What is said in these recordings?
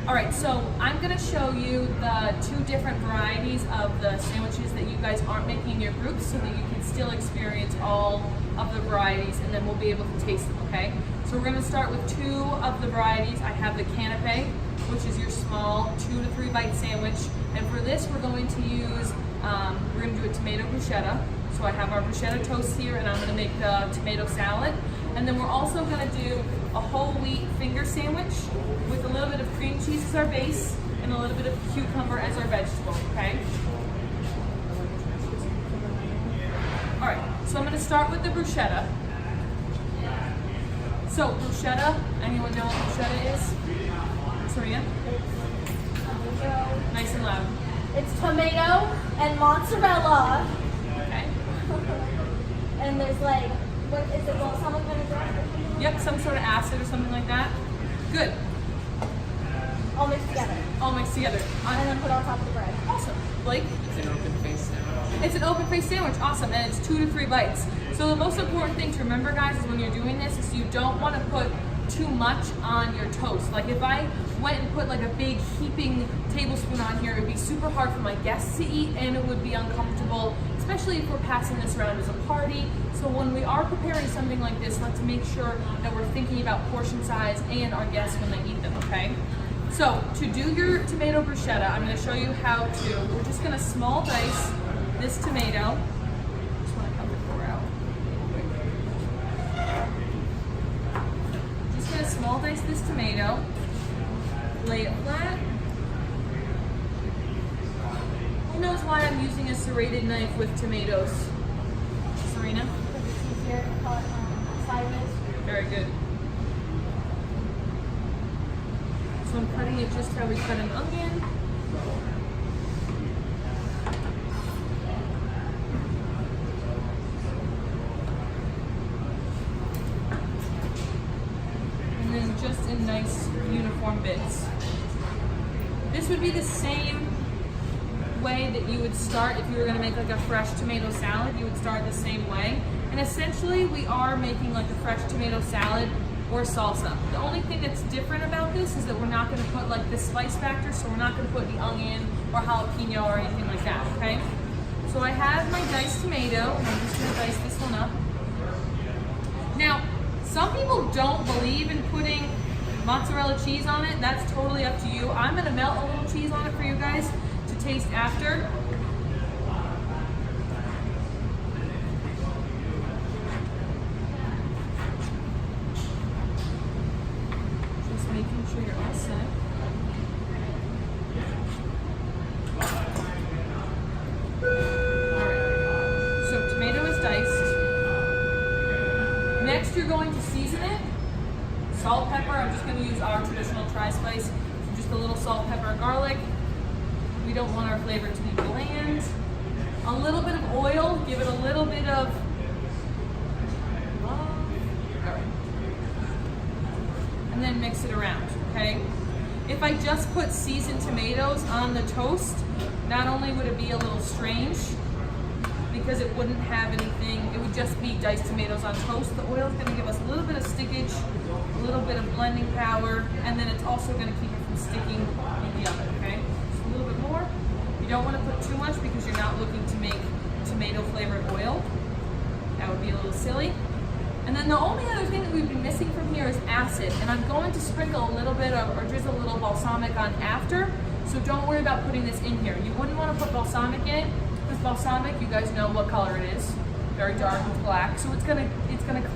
All right, so I'm gonna show you the two different varieties of the sandwiches that you guys aren't making in your groups so that you can still experience all of the varieties and then we'll be able to taste them, okay? So we're gonna start with two of the varieties. I have the canapé, which is your small 2 to 3 bite sandwich. And for this, we're going to use, we're gonna do a tomato bruschetta. So I have our bruschetta toast here and I'm gonna make the tomato salad. And then we're also gonna do a whole wheat finger sandwich with a little bit of cream cheese as our base and a little bit of cucumber as our vegetable, okay? All right, so I'm gonna start with the bruschetta. So bruschetta, anyone know what bruschetta is? Serena? Nice and loud. It's tomato and mozzarella. Okay. And there's like, what is it, balsamic vinegar? Yep, some sort of acid or something like that. Good. All mixed together. All mixed together. And then put on top of the bread. Awesome. Blake? It's an open face sandwich. It's an open face sandwich, awesome, and it's 2 to 3 bites. So the most important thing to remember, guys, is when you're doing this is you don't want to put too much on your toast. Like if I went and put like a big heaping tablespoon on here, it would be super hard for my guests to eat and it would be uncomfortable, especially if we're passing this around as a party. So when we are preparing something like this, let's make sure that we're thinking about portion size and our guests when they eat them, okay? So to do your tomato bruschetta, I'm going to show you how to, we're just going to small dice this tomato. Just want to cut the core out. Just going to small dice this tomato, lay it flat. Who knows why I'm using a serrated knife with tomatoes? Serena? Because it's easier to cut sideways. Very good. So I'm cutting it just how we cut an onion. And then just in nice uniform bits. This would be the same way that you would start if you were going to make like a fresh tomato salad. You would start the same way. And essentially we are making like a fresh tomato salad or salsa. The only thing that's different about this is that we're not going to put like the spice factor, so we're not going to put the onion or jalapeno or anything like that, okay? So I have my diced tomato, and I'm just going to dice this one up. Now, some people don't believe in putting mozzarella cheese on it. That's totally up to you. I'm going to melt a little cheese on it for you guys to taste after. Making sure you're all set. Alright, so tomato is diced. Next you're going to season it. Salt, pepper, I'm just going to use our traditional tri-spice. So just a little salt, pepper, garlic. We don't want our flavor to be bland. A little bit of oil, give it a little bit of and then mix it around, okay? If I just put seasoned tomatoes on the toast, not only would it be a little strange because it wouldn't have anything, it would just be diced tomatoes on toast. The oil is gonna give us a little bit of stickage, a little bit of blending power, and then it's also gonna keep it from sticking in the oven, okay? Just a little bit more. You don't wanna put too much because you're not looking to make tomato flavored oil. That would be a little silly. And then the only other thing that we've been missing from here is acid. And I'm going to sprinkle a little bit of, or drizzle a little balsamic on after. So don't worry about putting this in here. You wouldn't want to put balsamic in it, because balsamic, you guys know what color it is. Very dark with black. So it's gonna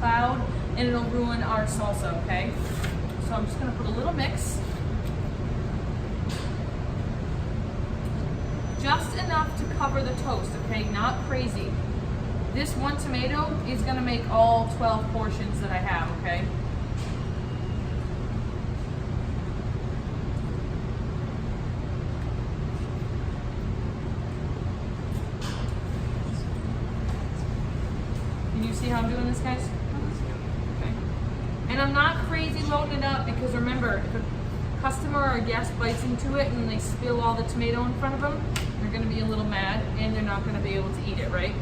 cloud and it'll ruin our salsa, okay? So I'm just gonna put a little mix. Just enough to cover the toast, okay? Not crazy. This one tomato is gonna make all 12 portions that I have, okay? Can you see how I'm doing this, guys? Okay. And I'm not crazy loading it up because remember, if a customer or a guest bites into it and they spill all the tomato in front of them, they're gonna be a little mad and they're not gonna be able to eat it, right?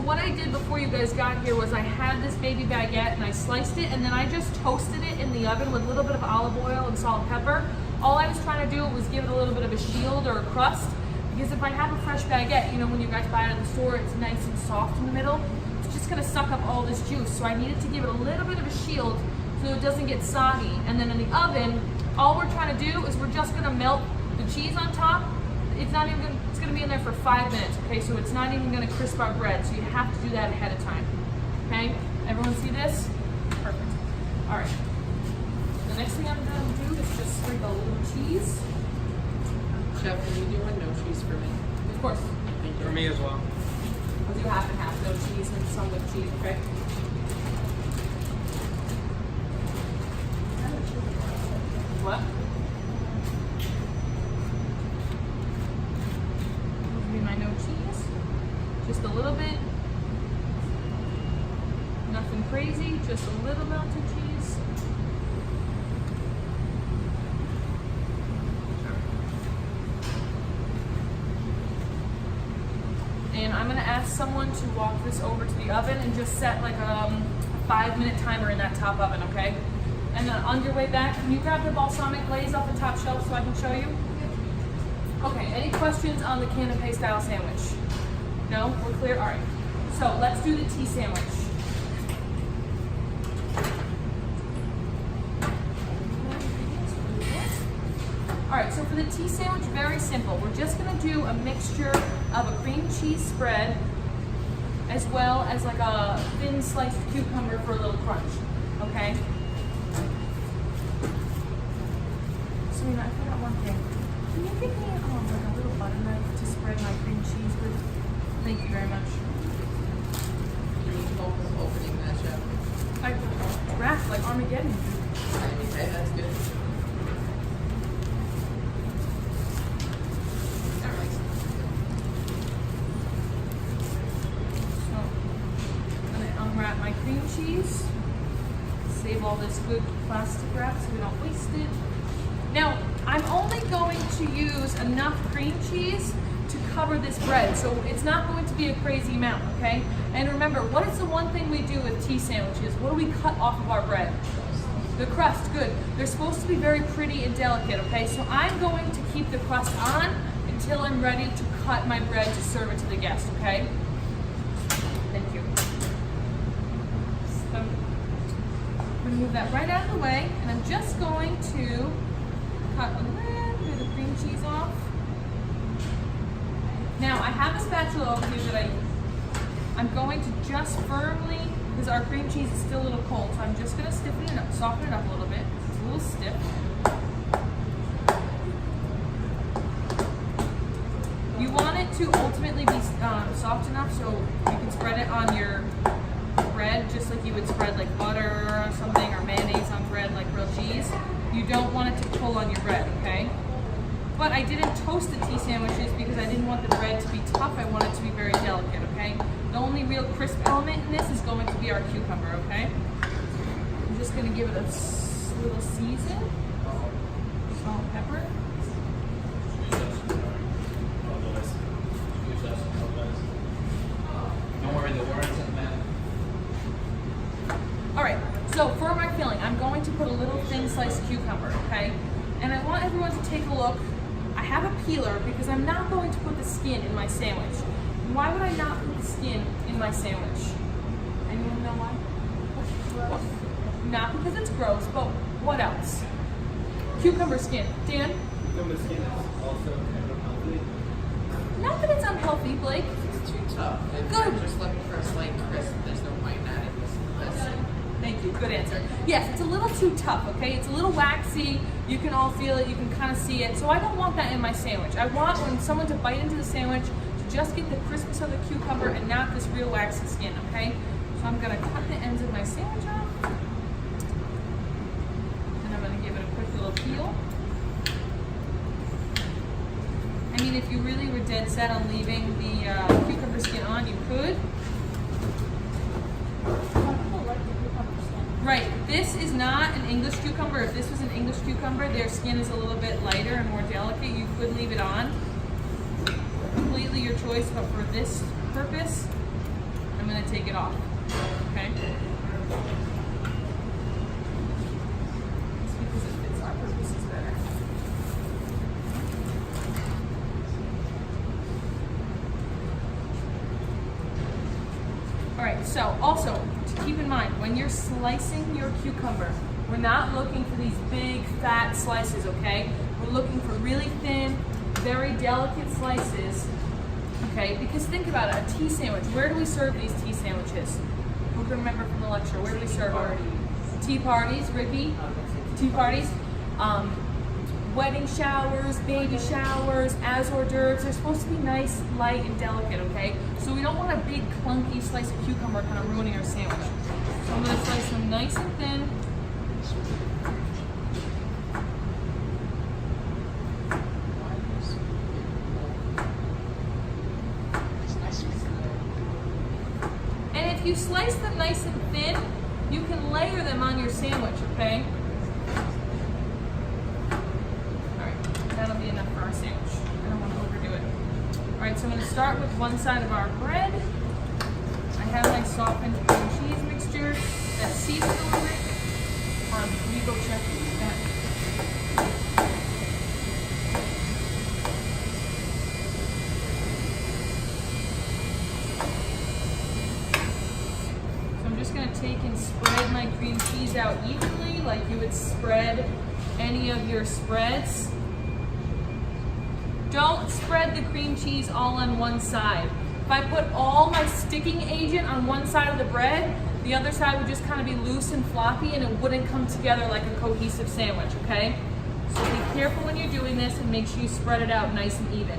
what I did before you guys got here was I had this baby baguette and I sliced it and then I just toasted it in the oven with a little bit of olive oil and salt and pepper. All I was trying to do was give it a little bit of a shield or a crust, because if I have a fresh baguette, you know, when you guys buy it at the store, it's nice and soft in the middle. It's just gonna suck up all this juice. So I needed to give it a little bit of a shield so it doesn't get soggy. And then in the oven, all we're trying to do is we're just gonna melt the cheese on top. It's gonna be in there for 5 minutes, okay? So it's not even gonna crisp our bread, so you have to do that ahead of time, okay? Everyone see this? Perfect. All right. The next thing I'm gonna do is just sprinkle a little cheese. Chef, can you do one no cheese for me? Of course. Thank you. For me as well. I'll do half and half, no cheese and some with cheese, okay? What? Give me my no cheese. Just a little bit. Nothing crazy, just a little melted cheese. And I'm gonna ask someone to walk this over to the oven and just set like a 5-minute timer in that top oven, okay? And then on your way back, can you grab the balsamic glaze off the top shelf so I can show you? Okay, any questions on the canapé style sandwich? No? We're clear? All right. So let's do the tea sandwich. All right, so for the tea sandwich, very simple. We're just gonna do a mixture of a cream cheese spread as well as like a thin sliced cucumber for a little crunch, okay? Serena, I forgot one thing. Can you give me like a little butter knife to spread my cream cheese with? Thank you very much. Can you hold opening that, Chef? I wrapped like Armageddon. Okay, that's good. That makes sense. So I'm gonna unwrap my cream cheese. Save all this good plastic wrap so we don't waste it. Now, I'm only going to use enough cream cheese to cover this bread, so it's not going to be a crazy amount, okay? And remember, what is the one thing we do with tea sandwiches? What do we cut off of our bread? The crust, good. They're supposed to be very pretty and delicate, okay? So I'm going to keep the crust on until I'm ready to cut my bread to serve it to the guest, okay? Thank you. So, I'm gonna move that right out of the way, and I'm just going to cut a little bit of cream cheese off. Now I have a spatula over here that I'm going to just firmly, because our cream cheese is still a little cold, so I'm just going to stiffen it up, soften it up a little bit. It's a little stiff. You want it to ultimately be soft enough so you can spread it on your bread just like you would spread like butter or something, or mayonnaise on bread like real cheese. You don't want it to pull on your bread, okay? But I didn't toast the tea sandwiches because I didn't want the bread to be tough. I want it to be very delicate, okay? The only real crisp element in this is going to be our cucumber, okay? I'm just gonna give it a little season. Salt and pepper. Don't worry, the words in that. All right, so for my filling, I'm going to put a little thin sliced cucumber, okay? And I want everyone to take a look. I have a peeler because I'm not going to put the skin in my sandwich. Why would I not put the skin in my sandwich? Anyone know why? Not because it's gross, but what else? Cucumber skin. Dan? Cucumber skin is also kind of healthy. Not that it's unhealthy, Blake. It's too tough. If Good. you're just looking for a slight crisp, there's no point in adding this. Thank you, good answer. Yes, it's a little too tough, okay? It's a little waxy, you can all feel it, you can kind of see it. So I don't want that in my sandwich. I want when someone to bite into the sandwich to just get the crispness of the cucumber and not this real waxy skin, okay? So I'm gonna cut the ends of my sandwich off. And I'm gonna give it a quick little peel. I mean, if you really were dead set on leaving the cucumber skin on, you could. Right, this is not an English cucumber. If this was an English cucumber, their skin is a little bit lighter and more delicate. You could leave it on. Completely your choice, but for this purpose, I'm gonna take it off, okay? It's because it fits our purposes better. All right, so also to keep in mind, when you're slicing your cucumber, we're not looking for these big fat slices, okay? We're looking for really thin, very delicate slices, okay? Because think about it, a tea sandwich, where do we serve these tea sandwiches? Who can remember from the lecture, where do we serve our tea parties, Ricky? Tea parties? Wedding showers, baby showers, as hors d'oeuvres. They're supposed to be nice, light, and delicate, okay? So we don't want a big, clunky slice of cucumber kind of ruining our sandwich. So I'm gonna slice them nice and thin. And if you slice them nice and thin, you can layer them on your sandwich, okay? That'll be enough for our sandwich. I don't want to overdo it. All right, so I'm going to start with one side of our bread. I have my softened cream cheese mixture that's seasoned a little bit. You go check that. So I'm just going to take and spread my cream cheese out evenly, like you would spread any of your spreads. Don't spread the cream cheese all on one side. If I put all my sticking agent on one side of the bread, the other side would just kind of be loose and floppy and it wouldn't come together like a cohesive sandwich, okay? So be careful when you're doing this and make sure you spread it out nice and even.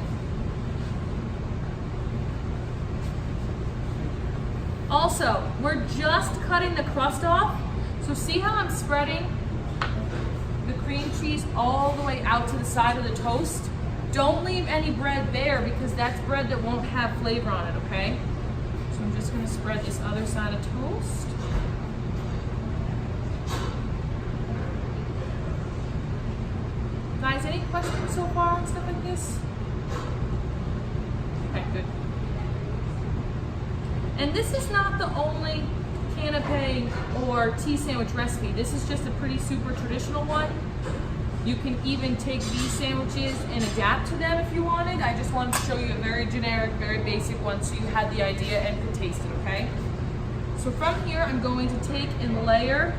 Also, we're just cutting the crust off. So see how I'm spreading the cream cheese all the way out to the side of the toast? Don't leave any bread there because that's bread that won't have flavor on it, okay? So I'm just gonna spread this other side of toast. Guys, any questions so far on stuff like this? Okay, good. And this is not the only canapé or tea sandwich recipe. This is just a pretty super traditional one. You can even take these sandwiches and adapt to them if you wanted. I just wanted to show you a very generic, very basic one so you had the idea and could taste it, okay? So from here, I'm going to take and layer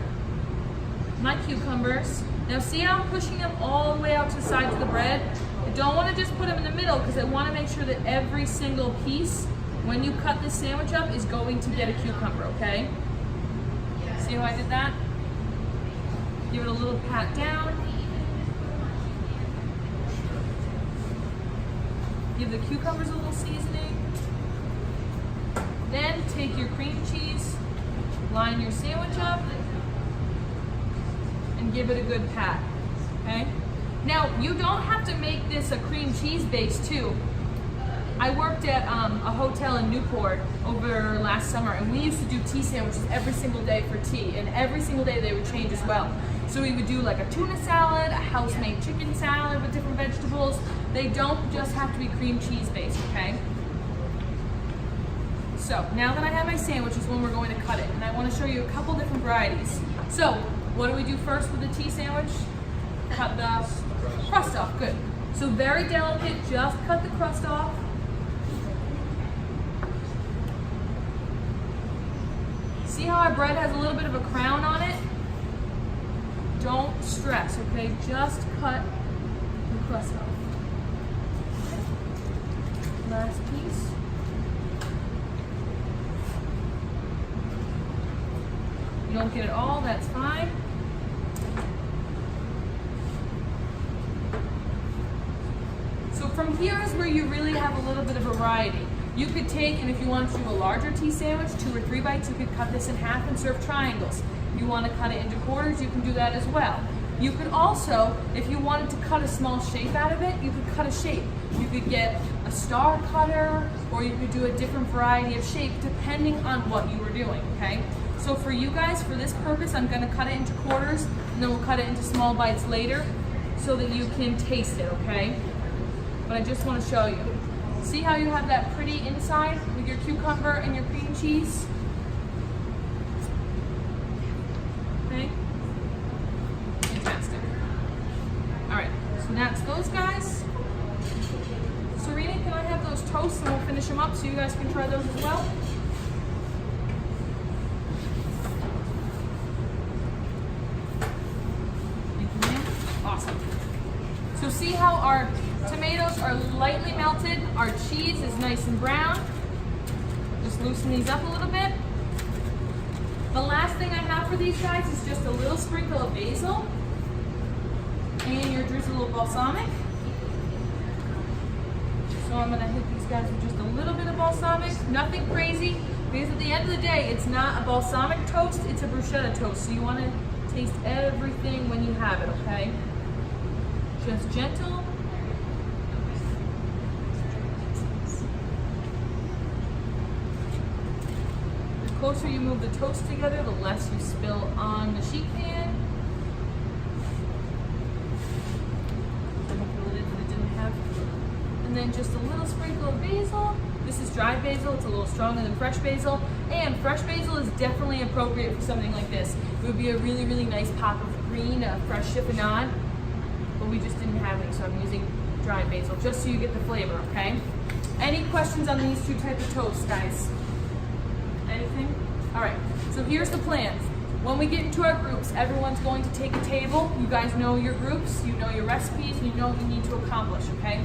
my cucumbers. Now see how I'm pushing them all the way out to the sides of the bread? I don't want to just put them in the middle because I want to make sure that every single piece, when you cut this sandwich up, is going to get a cucumber, okay? See how I did that? Give it a little pat down. Give the cucumbers a little seasoning. Then take your cream cheese, line your sandwich up, and give it a good pat, okay? Now, you don't have to make this a cream cheese base too. I worked at a hotel in Newport over last summer, and we used to do tea sandwiches every single day for tea, and every single day they would change as well. So we would do like a tuna salad, a house-made chicken salad with different vegetables. They don't just have to be cream cheese based, okay? So now that I have my sandwich is when we're going to cut it, and I want to show you a couple different varieties. So what do we do first with the tea sandwich? Cut the crust off, good. So very delicate, just cut the crust off. See how our bread has a little bit of a crown on it? Don't stress, okay? Just cut the crust off. Last piece. You don't get it all, that's fine. So from here is where you really have a little bit of variety. You could take, and if you wanted to do a larger tea sandwich, 2 or 3 bites, you could cut this in half and serve triangles. If you want to cut it into quarters, you can do that as well. You could also, if you wanted to cut a small shape out of it, you could cut a shape. You could get a star cutter, or you could do a different variety of shape depending on what you were doing, okay? So for you guys, for this purpose, I'm gonna cut it into quarters, and then we'll cut it into small bites later so that you can taste it, okay? But I just wanna show you. See how you have that pretty inside with your cucumber and your cream cheese? Okay. Fantastic. All right, so that's those guys. Serena, can I have those toasts and we'll finish them up so you guys can try those as well? Thank you, ma'am. Awesome. So see how our tomatoes are lightly melted, our cheese is nice and brown. Just loosen these up a little bit. The last thing I have for these guys is just a little sprinkle of basil and your drizzle of balsamic. So I'm gonna hit these guys with just a little bit of balsamic, nothing crazy, because at the end of the day, it's not a balsamic toast, it's a bruschetta toast. So you wanna taste everything when you have it, okay? Just gentle. The closer you move the toast together, the less you spill on the sheet pan. And then just a little sprinkle of basil. This is dried basil, it's a little stronger than fresh basil. And fresh basil is definitely appropriate for something like this. It would be a really, really nice pop of green, a fresh chiffonade, but we just didn't have any, so I'm using dried basil, just so you get the flavor, okay? Any questions on these two types of toasts, guys? Anything? All right, so here's the plan. When we get into our groups, everyone's going to take a table. You guys know your groups, you know your recipes, and you know what you need to accomplish, okay?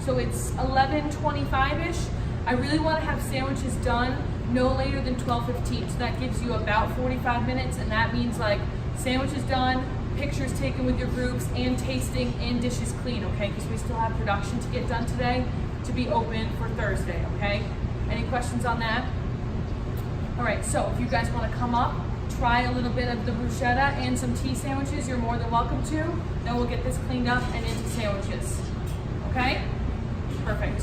So it's 11:25-ish. I really want to have sandwiches done no later than 12:15. So that gives you about 45 minutes, and that means like sandwiches done, pictures taken with your groups, and tasting and dishes clean, okay? Because we still have production to get done today to be open for Thursday, okay? Any questions on that? All right, so if you guys want to come up, try a little bit of the bruschetta and some tea sandwiches, you're more than welcome to. Then we'll get this cleaned up and into sandwiches, okay? Perfect.